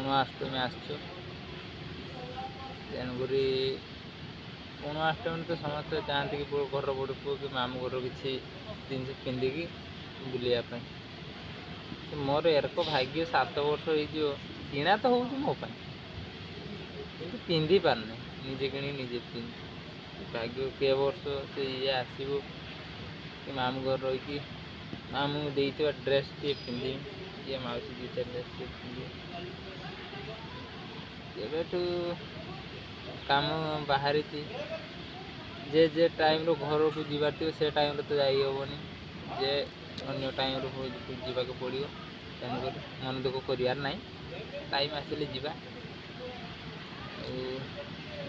ପଣାଷ୍ଟମୀ ଆସୁଛୁ, ତେଣୁକରି ପଣାଷ୍ଟମୀ ତ ସମସ୍ତେ ଚାହାନ୍ତି କି ଘରର ବଡ଼ ପୁଅ କି ମାମୁଁ ଘର କିଛି ଜିନିଷ ପିନ୍ଧିକି ବୁଲିବା ପାଇଁ। ମୋର ଏରକ ଭାଗ୍ୟ 7 ବର୍ଷ ହେଇଯିବ, କିଣା ତ ହେଉଛି ମୋ ପାଇଁ କିନ୍ତୁ ପିନ୍ଧି ପାରୁନି, ନିଜେ କିଣି ନିଜେ ପିନ୍ଧି। ଭାଗ୍ୟ କେ ବର୍ଷ ସେ ଇଏ ଆସିବ କି ମାମୁଁ ଘର ରହିକି ମାମୁଁ ଦେଇଥିବା ଡ୍ରେସ୍ ଟିଏ ପିନ୍ଧିବି, ଇଏ ମାଉସୀ ଦେଇଥିବା ଡ୍ରେସ୍ ଟିଏ ପିନ୍ଧିବି। ଏବେଠୁ କାମ ବାହାରିଛି, ଯେ ଟାଇମ୍ରୁ ଘରକୁ ଯିବାର ଥିବ ସେ ଟାଇମ୍ରେ ତ ଯାଇ ହେବନି, ଯେ ଅନ୍ୟ ଟାଇମ୍ରୁ ଯିବାକୁ ପଡ଼ିବ। ତେଣୁକରି ମନ ଦୁଃଖ କରିବାର ନାହିଁ, ଟାଇମ୍ ଆସିଲେ ଯିବା। ଆଉ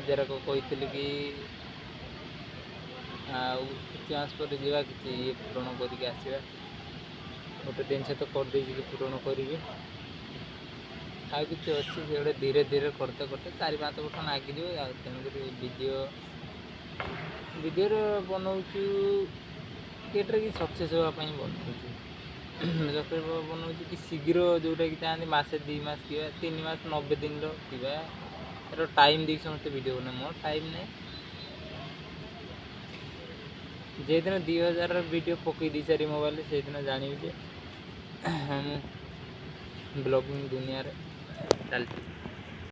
ଯେରକ କହିଥିଲି କି ଆଉ କିଛି ମାସ ପରେ ଯିବା, କିଛି ଇଏ ପୂରଣ କରିକି ଆସିବା। ଗୋଟେ ଜିନିଷ ତ କରିଦେଇଛି କି ପୂରଣ କରିବି, ଆଉ କିଛି ଅଛି ସେଗୁଡ଼ା ଧୀରେ ଧୀରେ କରତେ 4-5 ବର୍ଷ ଲାଗିଯିବ। ଆଉ ତେଣୁକରି ଭିଡ଼ିଓର ବନଉଛୁ କେଟରେ କି ସକ୍ସେସ୍ ହେବା ପାଇଁ ବନଉଛୁ, ବନଉଛୁ କି ଶୀଘ୍ର, ଯେଉଁଟାକି ଚାହାନ୍ତି ମାସେ 2 ମାସ କିମ୍ବା 3 ମାସ 90 ଦିନର କିମ୍ବା ଏର ଟାଇମ୍ ଦେଇକି ସମସ୍ତେ ଭିଡ଼ିଓ ବନାଏ। ମୋର ଟାଇମ୍ ନାହିଁ। ଯେଦିନ 2000ର ଭିଡ଼ିଓ ପକାଇ ଦେଇସାରି ମୋବାଇଲରେ, ସେଇଦିନ ଜାଣିବି ଯେ ମୁଁ ବ୍ଲଗିଂ ଦୁନିଆରେ ଚାଲିଛି।